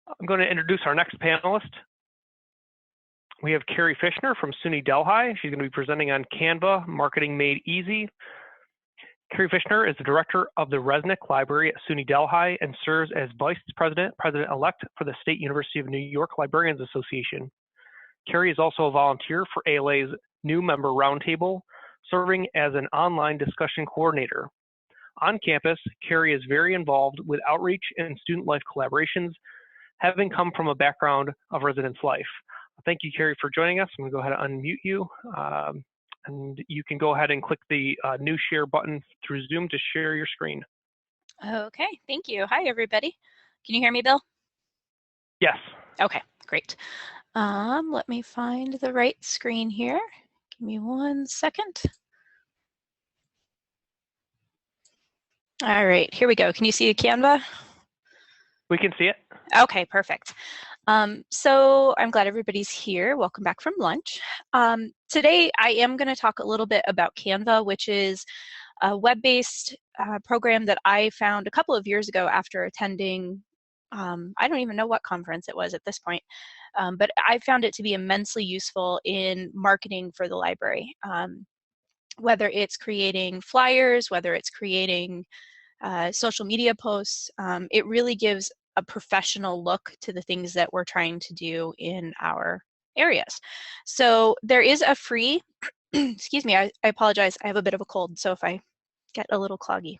I'm going to introduce our next panelist. We have Carrie Fishner from SUNY Delhi. She's going to be presenting on Canva, Marketing Made Easy. Carrie Fishner is the director of the Resnick Library at SUNY Delhi and serves as Vice President, President-elect for the State University of New York Librarians Association. Carrie is also a volunteer for ALA's New Member Roundtable, serving as an online discussion coordinator. On campus, Carrie is very involved with outreach and student life collaborations, having come from a background of residence life. Thank you, Carrie, for joining us. I'm going to go ahead and unmute you. And you can go ahead and click the new share button through Zoom to share your screen. Okay, thank you. Hi, everybody. Can you hear me, Bill? Yes. Okay, great. Let me find the right screen here. Give me 1 second. All right, here we go. Can you see Canva? We can see it. Okay, perfect. So I'm glad everybody's here. Welcome back from lunch. Today I am going to talk a little bit about Canva, which is a web-based program that I found a couple of years ago after attending, I don't even know what conference it was at this point, but I found it to be immensely useful in marketing for the library. Whether it's creating flyers, whether it's creating social media posts, it really gives a professional look to the things that we're trying to do in our areas. So there is a free, excuse me, I apologize, I have a bit of a cold, so if I get a little cloggy.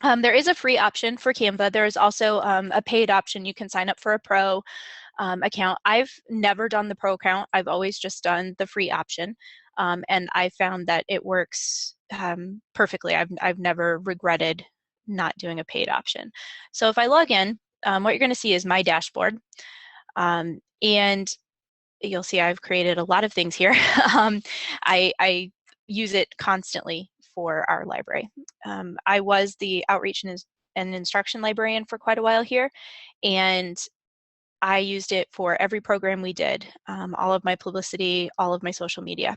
There is a free option for Canva. There is also a paid option. You can sign up for a pro account. I've never done the pro account. I've always just done the free option. And I found that it works perfectly. I've never regretted not doing a paid option. So if I log in, what you're going to see is my dashboard. And you'll see I've created a lot of things here. I use it constantly for our library. I was the outreach and instruction librarian for quite a while here, and I used it for every program we did, all of my publicity, all of my social media.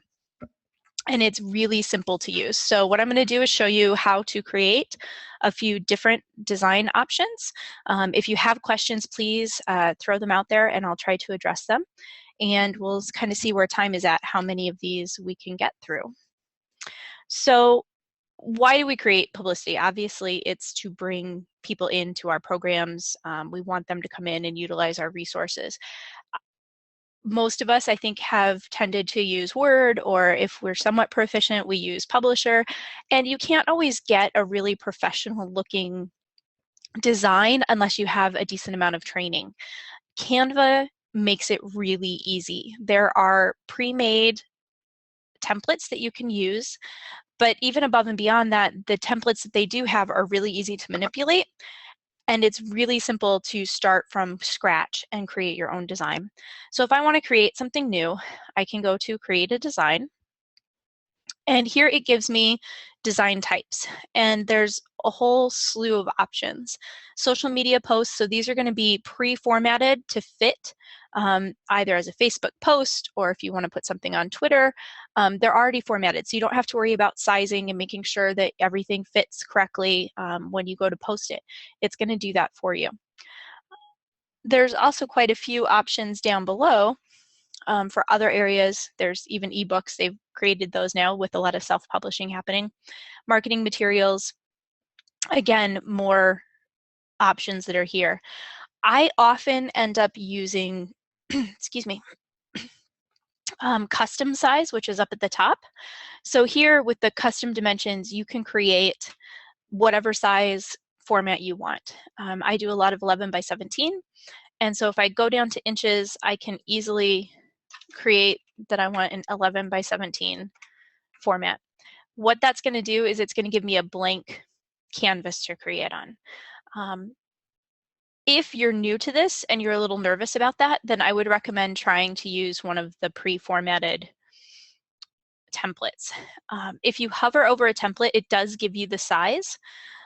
And it's really simple to use. So what I'm going to do is show you how to create a few different design options. If you have questions, please throw them out there and I'll try to address them. And we'll kind of see where time is at, how many of these we can get through. So why do we create publicity? Obviously, it's to bring people into our programs. We want them to come in and utilize our resources. Most of us, I think, have tended to use Word, or if we're somewhat proficient, we use Publisher. And you can't always get a really professional looking design unless you have a decent amount of training. Canva makes it really easy. There are pre-made templates that you can use, but even above and beyond that, the templates that they do have are really easy to manipulate. And it's really simple to start from scratch and create your own design. So if I want to create something new, I can go to create a design. And here it gives me design types. And there's a whole slew of options. Social media posts, so these are going to be pre-formatted to fit either as a Facebook post, or if you want to put something on Twitter, they're already formatted. So you don't have to worry about sizing and making sure that everything fits correctly when you go to post it. It's going to do that for you. There's also quite a few options down below for other areas. There's even ebooks. They've created those now with a lot of self-publishing happening. Marketing materials, again, more options that are here. I often end up using, excuse me, custom size, which is up at the top. So here with the custom dimensions, you can create whatever size format you want. I do a lot of 11 by 17. And so if I go down to inches, I can easily create that I want an 11 by 17 format. What that's going to do is it's going to give me a blank canvas to create on. If you're new to this and you're a little nervous about that, then I would recommend trying to use one of the pre-formatted templates. If you hover over a template, it does give you the size,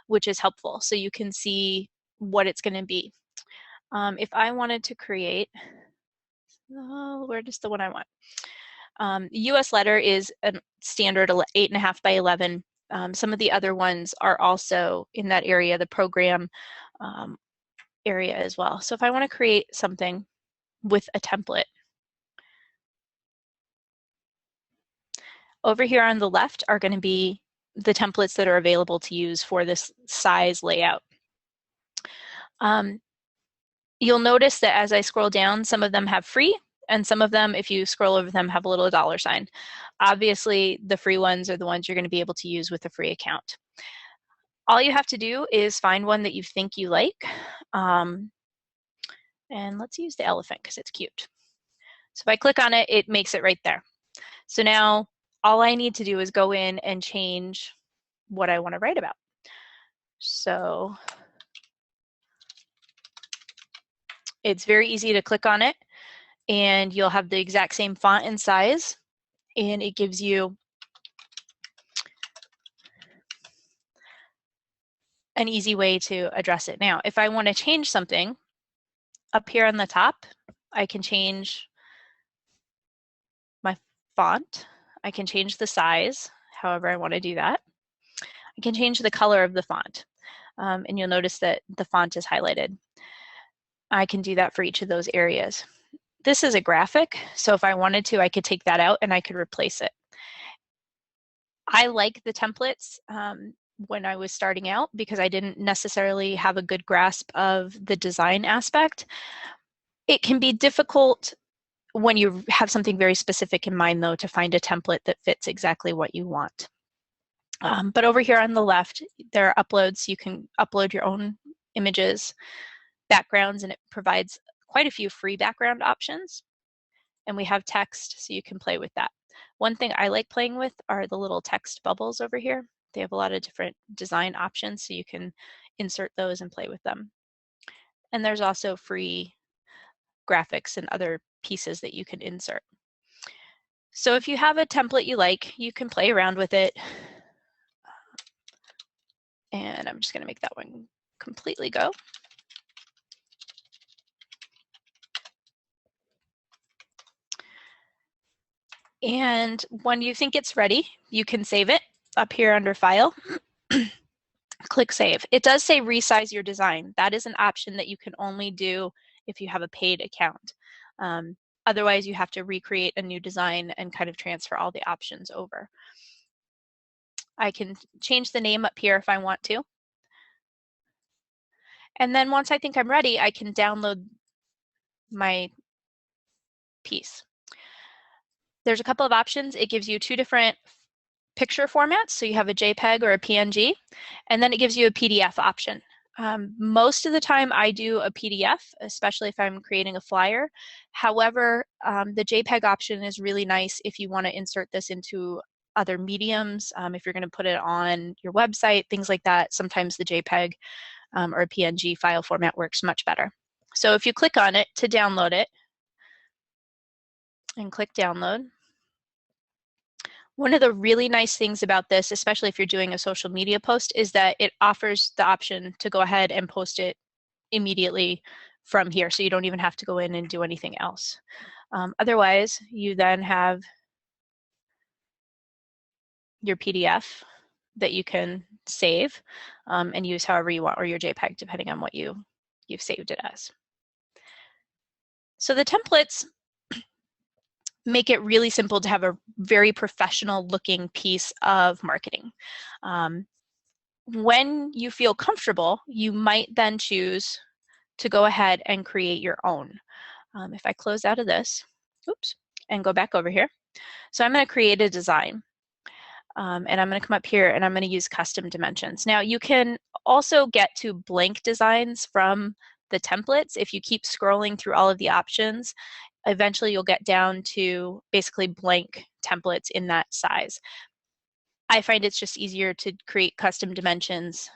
which is helpful, so you can see what it's going to be. If I wanted to create, where is the one I want? US letter is a standard 8.5 by 11. Some of the other ones are also in that area. The program area as well. So if I want to create something with a template, over here on the left are going to be the templates that are available to use for this size layout. You'll notice that as I scroll down, some of them have free, and some of them, if you scroll over them, have a little $sign. Obviously, the free ones are the ones you're going to be able to use with a free account. All you have to do is find one that you think you like. And let's use the elephant because it's cute. So if I click on it, it makes it right there. So now all I need to do is go in and change what I want to write about. So it's very easy to click on it, and you'll have the exact same font and size, and it gives you an easy way to address it. Now, if I want to change something, up here on the top, I can change my font. I can change the size, however I want to do that. I can change the color of the font, and you'll notice that the font is highlighted. I can do that for each of those areas. This is a graphic, so if I wanted to, I could take that out and I could replace it. I like the templates when I was starting out because I didn't necessarily have a good grasp of the design aspect. It can be difficult when you have something very specific in mind, though, to find a template that fits exactly what you want. But over here on the left, there are uploads. You can upload your own images, backgrounds, and it provides quite a few free background options. And we have text, so you can play with that. One thing I like playing with are the little text bubbles over here. They have a lot of different design options, so you can insert those and play with them. And there's also free graphics and other pieces that you can insert. So if you have a template you like, you can play around with it. And I'm just going to make that one completely go. And when you think it's ready, you can save it up here under File. Click Save. It does say resize your design. That is an option that you can only do if you have a paid account. Otherwise, you have to recreate a new design and kind of transfer all the options over. I can change the name up here if I want to. And then once I think I'm ready, I can download my piece. There's a couple of options. It gives you two different picture formats. So you have a JPEG or a PNG, and then it gives you a PDF option. Most of the time I do a PDF, especially if I'm creating a flyer. However, the JPEG option is really nice if you want to insert this into other mediums, if you're going to put it on your website, things like that. Sometimes the JPEG or a PNG file format works much better. So if you click on it to download it and click download, one of the really nice things about this, especially if you're doing a social media post, is that it offers the option to go ahead and post it immediately from here, so you don't even have to go in and do anything else. Otherwise, you then have your PDF that you can save and use however you want, or your JPEG, depending on what you've saved it as. So the templates make it really simple to have a very professional looking piece of marketing. When you feel comfortable, you might then choose to go ahead and create your own. If I close out of this, oops, and go back over here. So I'm going to create a design. And I'm going to come up here and I'm going to use custom dimensions. Now you can also get to blank designs from the templates. If you keep scrolling through all of the options, eventually you'll get down to basically blank templates in that size. I find it's just easier to create custom dimensions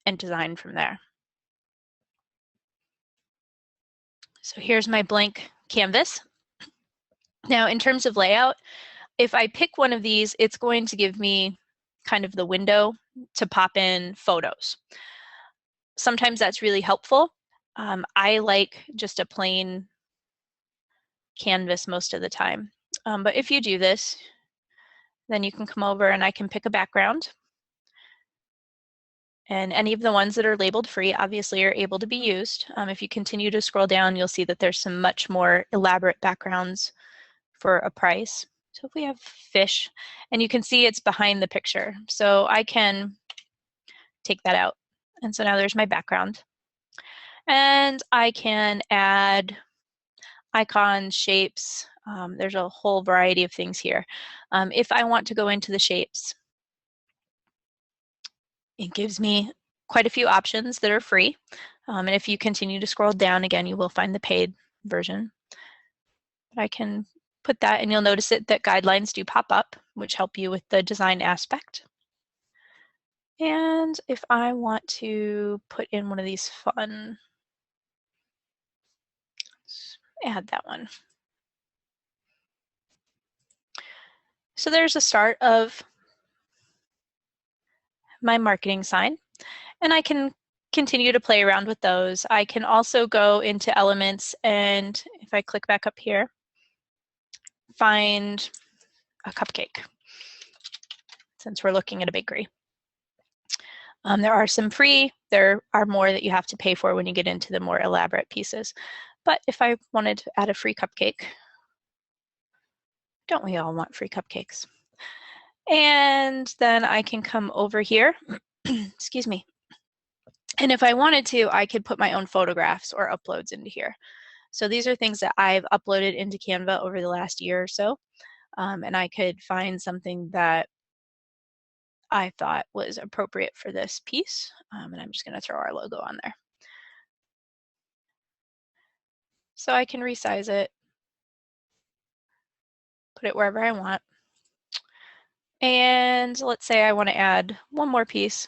and design from there. So here's my blank canvas. Now in terms of layout, if I pick one of these, it's going to give me kind of the window to pop in photos. Sometimes that's really helpful. I like just a plain canvas most of the time. But if you do this, then you can come over and I can pick a background. And any of the ones that are labeled free obviously are able to be used. If you continue to scroll down, you'll see that there's some much more elaborate backgrounds for a price. So if we have fish, and you can see it's behind the picture. So I can take that out. And so now there's my background. And I can add icons, shapes. There's a whole variety of things here. If I want to go into the shapes, it gives me quite a few options that are free. And if you continue to scroll down again, you will find the paid version. But I can put that, and you'll notice that guidelines do pop up, which help you with the design aspect. And if I want to put in one of these fun, let's add that one. So there's a start of my marketing sign, and I can continue to play around with those. I can also go into elements, and if I click back up here, find a cupcake, since we're looking at a bakery. There are some free, there are more that you have to pay for when you get into the more elaborate pieces. But if I wanted to add a free cupcake, don't we all want free cupcakes? And then I can come over here, excuse me. And if I wanted to, I could put my own photographs or uploads into here. So these are things that I've uploaded into Canva over the last year or so. And I could find something that I thought was appropriate for this piece. And I'm just going to throw our logo on there. So I can resize it, put it wherever I want. And let's say I want to add one more piece,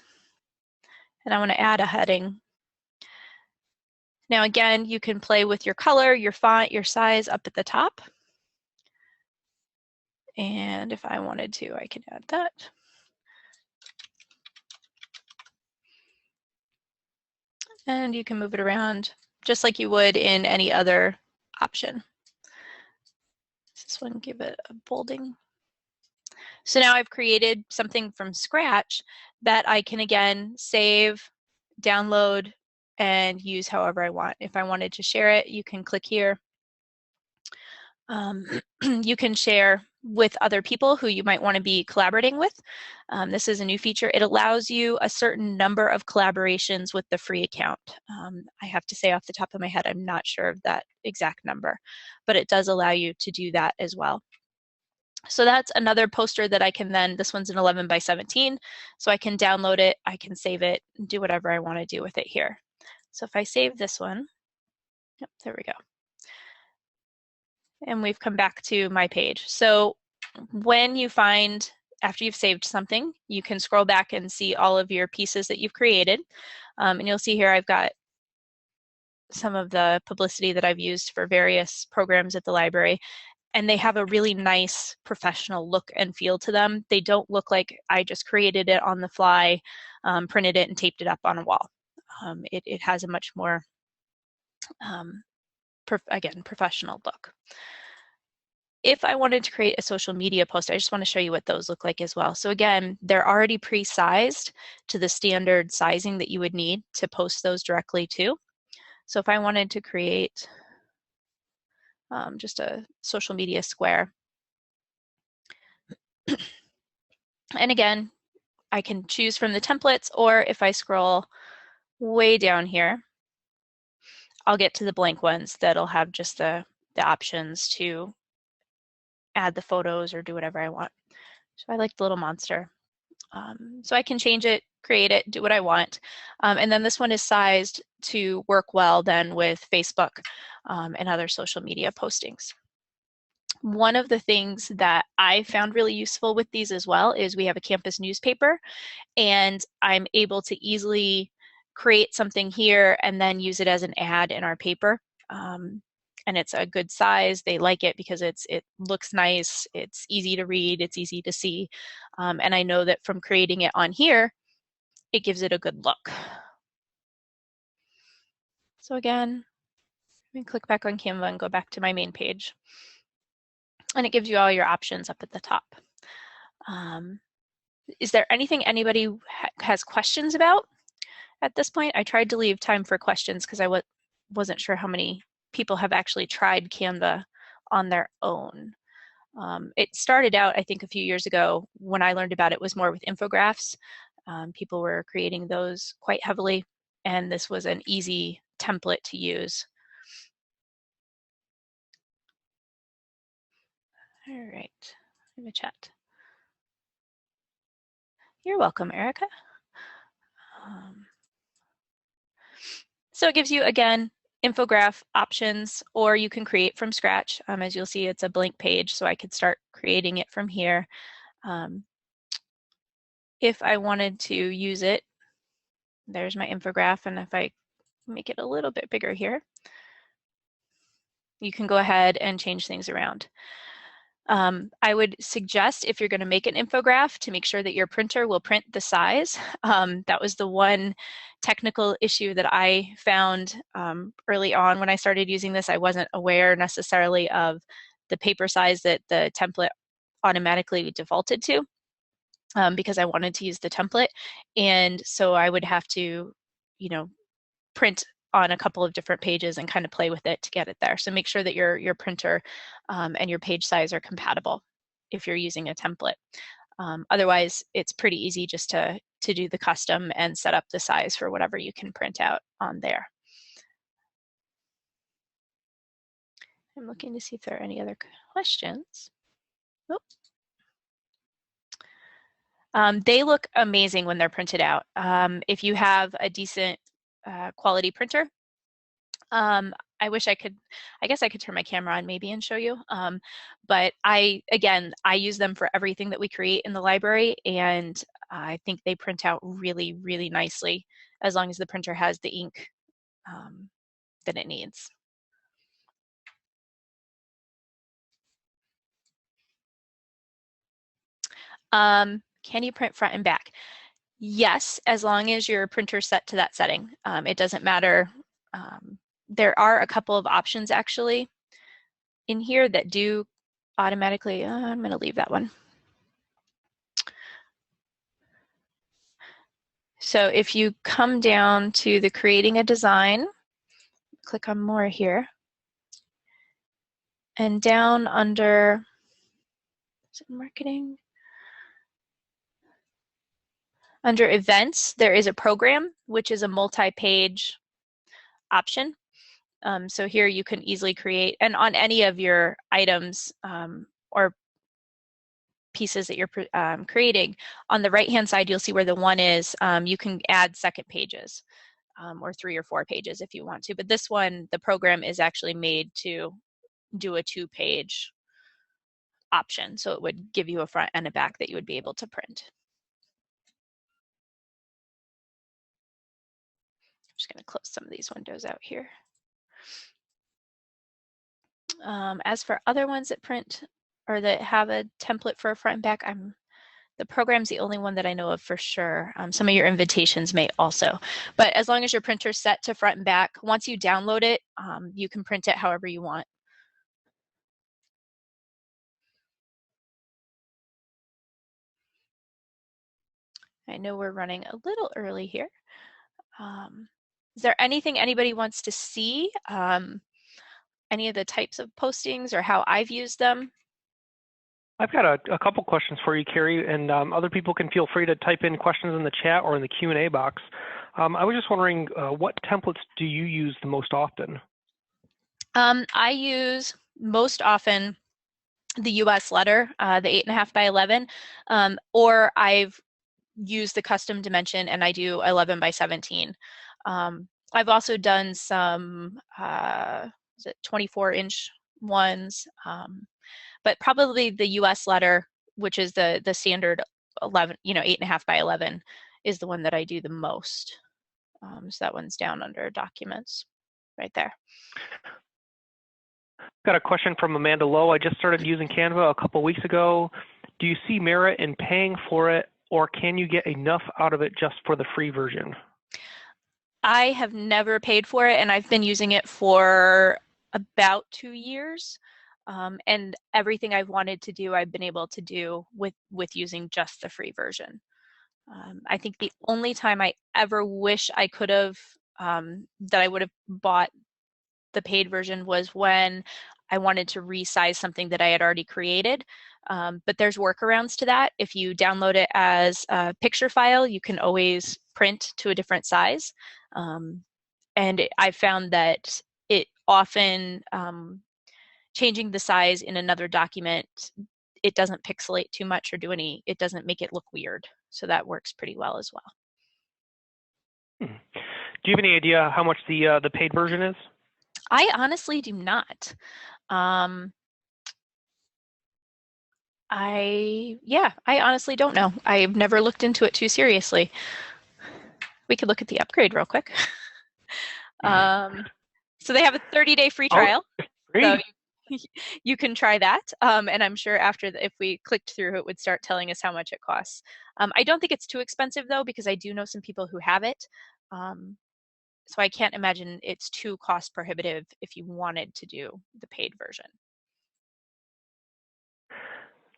and I want to add a heading. Now again, you can play with your color, your font, your size up at the top. And if I wanted to, I can add that. And you can move it around just like you would in any other option. This one, give it a bolding. So now I've created something from scratch that I can again save, download, and use however I want. If I wanted to share it, you can click here. You can share with other people who you might want to be collaborating with. This is a new feature. It allows you a certain number of collaborations with the free account. I have to say off the top of my head, I'm not sure of that exact number, but it does allow you to do that as well. So that's another poster that I can then, this one's an 11 by 17, so I can download it, I can save it, and do whatever I want to do with it here. So if I save this one, yep, there we go. And we've come back to my page. So when you find, after you've saved something, you can scroll back and see all of your pieces that you've created. And you'll see here I've got some of the publicity that I've used for various programs at the library. And they have a really nice professional look and feel to them. They don't look like I just created it on the fly, printed it and taped it up on a wall. It has a much more, again, professional look. If I wanted to create a social media post, I just want to show you what those look like as well. So again, they're already pre-sized to the standard sizing that you would need to post those directly to. So if I wanted to create just a social media square. And again, I can choose from the templates, or if I scroll way down here, I'll get to the blank ones that'll have just the options to add the photos or do whatever I want. So I like the little monster. So I can change it, create it, do what I want. And then this one is sized to work well then with Facebook and other social media postings. One of the things that I found really useful with these as well is we have a campus newspaper, and I'm able to easily create something here and then use it as an ad in our paper. And it's a good size. They like it because it looks nice, it's easy to read, it's easy to see. And I know that from creating it on here, it gives it a good look. So again, let me click back on Canva and go back to my main page. And it gives you all your options up at the top. Is there anything anybody has questions about? at this point. I tried to leave time for questions because I wasn't sure how many people have actually tried Canva on their own. It started out, I think, a few years ago when I learned about it was more with Infographs. People were creating those quite heavily, and this was an easy template to use. All right, in the chat. You're welcome, Erica. So it gives you, again, infograph options, or you can create from scratch. As you'll see, it's a blank page, so I could start creating it from here. If I wanted to use it, there's my infograph, and if I make it a little bit bigger here, you can go ahead and change things around. I would suggest, if you're going to make an infograph, to make sure that your printer will print the size. That was the one technical issue that I found early on when I started using this. I wasn't aware necessarily of the paper size that the template automatically defaulted to, because I wanted to use the template. And so I would have to, print on a couple of different pages and kind of play with it to get it there. So make sure that your printer and your page size are compatible if you're using a template. Otherwise, it's pretty easy just to do the custom and set up the size for whatever you can print out on there. I'm looking to see if there are any other questions. Nope. They look amazing when they're printed out. If you have a decent quality printer, I guess I could turn my camera on maybe and show you. But I use them for everything that we create in the library, and I think they print out really, really nicely as long as the printer has the ink that it needs. Can you print front and back? Yes, as long as your printer's set to that setting. It doesn't matter. There are a couple of options actually in here that do automatically, I'm going to leave that one. So if you come down to the creating a design, click on more here, and down under, is it marketing? Under events, there is a program, which is a multi-page option. So here you can easily create, and on any of your items or pieces that you're creating, on the right-hand side, you'll see where the one is. You can add second pages or 3 or 4 pages if you want to. But this one, the program is actually made to do a 2-page option. So it would give you a front and a back that you would be able to print. I'm just going to close some of these windows out here. As for other ones that print or that have a template for a front and back, the program's the only one that I know of for sure. Some of your invitations may also. But as long as your printer's set to front and back, once you download it, you can print it however you want. I know we're running a little early here. Is there anything anybody wants to see? Any of the types of postings or how I've used them? I've got a couple questions for you, Carrie, and other people can feel free to type in questions in the chat or in the Q&A box. I was just wondering, what templates do you use the most often? I use most often the US letter, the 8.5 by 11, or I've used the custom dimension and I do 11 by 17. I've also done some 24-inch ones, but probably the US letter, which is the standard 11, 8.5 by 11, is the one that I do the most. So that one's down under documents, right there. Got a question from Amanda Lowe. I just started using Canva a couple weeks ago. Do you see merit in paying for it, or can you get enough out of it just for the free version? I have never paid for it, and I've been using it for about 2 years. And everything I've wanted to do, I've been able to do with using just the free version. I think the only time I ever wish I could have, that I would have bought the paid version was when I wanted to resize something that I had already created. But there's workarounds to that. If you download it as a picture file, you can always print to a different size. And I found that it often, changing the size in another document, it doesn't pixelate too much or it doesn't make it look weird. So that works pretty well as well. Do you have any idea how much the paid version is? I honestly do not. I honestly don't know. I've never looked into it too seriously. We could look at the upgrade real quick. So they have a 30-day free trial. So you can try that. And I'm sure after if we clicked through, it would start telling us how much it costs. I don't think it's too expensive though, because I do know some people who have it. So I can't imagine it's too cost prohibitive if you wanted to do the paid version.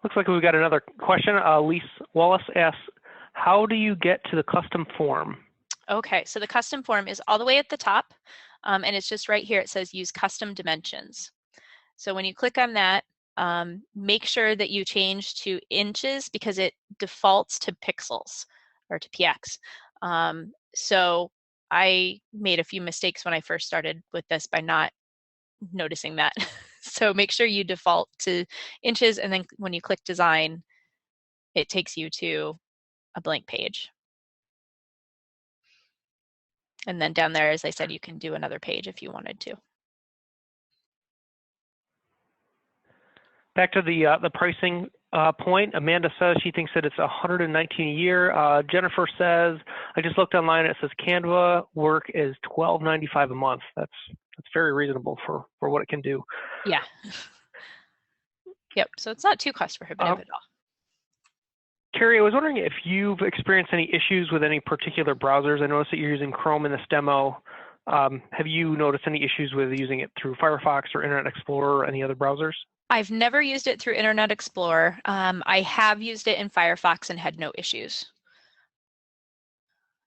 Looks like we've got another question. Lise Wallace asks, how do you get to the custom form? Okay, so the custom form is all the way at the top, and it's just right here. It says use custom dimensions. So when you click on that, make sure that you change to inches because it defaults to pixels or to px. So I made a few mistakes when I first started with this by not noticing that. So make sure you default to inches, and then when you click design, it takes you to a blank page. And then down there, as I said, you can do another page if you wanted to. Back to the pricing point, Amanda says she thinks that it's $119 a year. Jennifer says, I just looked online, it says Canva work is $12.95 a month. That's very reasonable for what it can do. Yeah. Yep, so it's not too cost prohibitive at all. Carrie, I was wondering if you've experienced any issues with any particular browsers. I noticed that you're using Chrome in this demo. Have you noticed any issues with using it through Firefox or Internet Explorer or any other browsers? I've never used it through Internet Explorer. I have used it in Firefox and had no issues.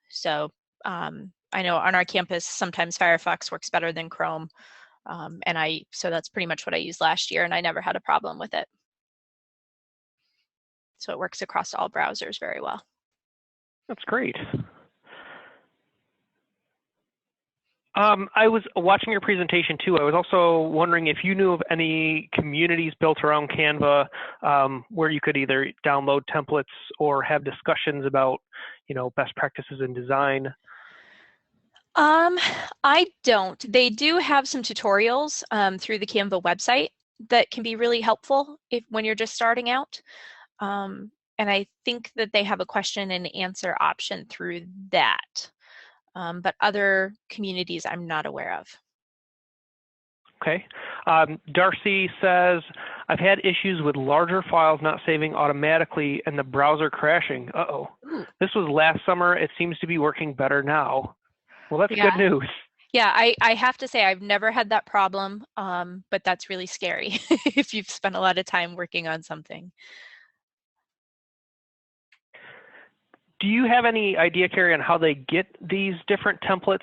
So I know on our campus, sometimes Firefox works better than Chrome. So that's pretty much what I used last year, and I never had a problem with it. So it works across all browsers very well. That's great. I was watching your presentation too. I was also wondering if you knew of any communities built around Canva where you could either download templates or have discussions about, best practices in design. I don't. They do have some tutorials through the Canva website that can be really helpful when you're just starting out. And I think that they have a question and answer option through that. But other communities I'm not aware of. Okay. Darcy says, I've had issues with larger files not saving automatically and the browser crashing. Uh-oh. This was last summer. It seems to be working better now. Well, that's good news. Yeah, I have to say I've never had that problem, but that's really scary if you've spent a lot of time working on something. Do you have any idea, Carrie, on how they get these different templates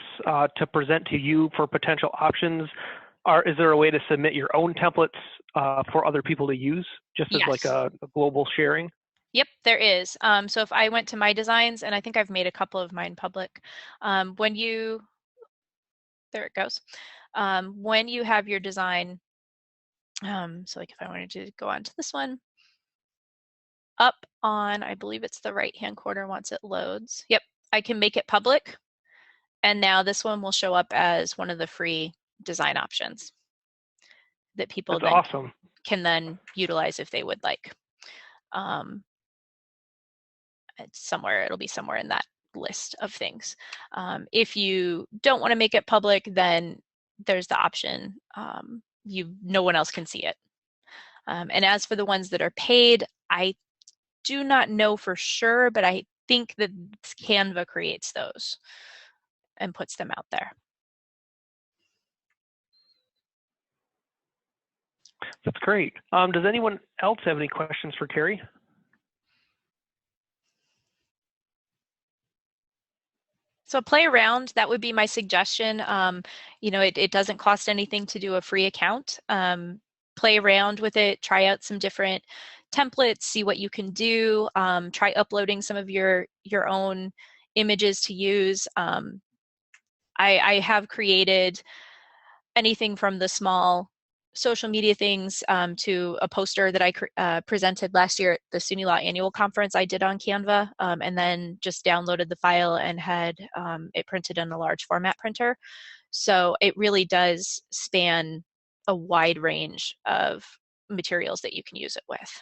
to present to you for potential options? Or is there a way to submit your own templates for other people to use, just as like a global sharing? Yep, there is. So if I went to my designs, and I think I've made a couple of mine public, there it goes. When you have your design, so like if I wanted to go on to this one, up on, I believe it's the right-hand corner once it loads. Yep, I can make it public. And now this one will show up as one of the free design options that people can then utilize if they would like. It'll be somewhere in that list of things. If you don't want to make it public, then there's the option, no one else can see it. And as for the ones that are paid, I do not know for sure, but I think that Canva creates those and puts them out there. That's great. Does anyone else have any questions for Carrie? So play around, that would be my suggestion. You know, it doesn't cost anything to do a free account. Play around with it, try out some different templates, see what you can do, try uploading some of your own images to use. I have created anything from the small social media things to a poster that I presented last year at the SUNYLA annual conference I did on Canva, and then just downloaded the file and had it printed in a large format printer. So it really does span a wide range of materials that you can use it with.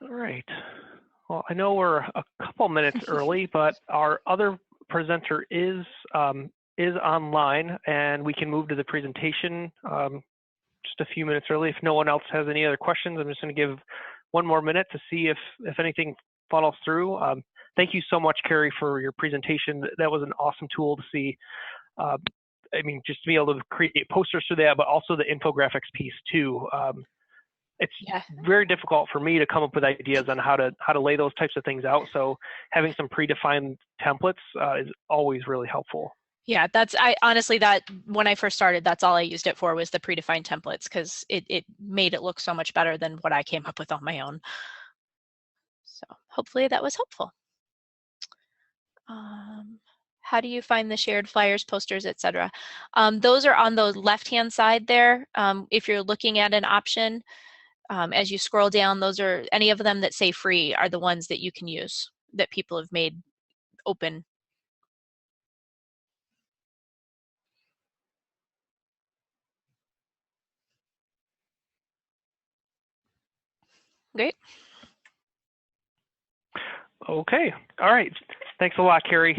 All right. Well, I know we're a couple minutes early, but our other presenter is online, and we can move to the presentation just a few minutes early. If no one else has any other questions, I'm just going to give one more minute to see if anything follows through. Thank you so much, Carrie, for your presentation. That was an awesome tool to see. I mean, just to be able to create posters for that, but also the infographics piece too. It's very difficult for me to come up with ideas on how to lay those types of things out. So having some predefined templates is always really helpful. Yeah, honestly, that when I first started, that's all I used it for, was the predefined templates, because it made it look so much better than what I came up with on my own. So hopefully that was helpful. How do you find the shared flyers, posters, etc.? Those are on the left-hand side there. If you're looking at an option, as you scroll down, those are any of them that say free are the ones that you can use, that people have made open. Great. Okay. All right. Thanks a lot, Carrie.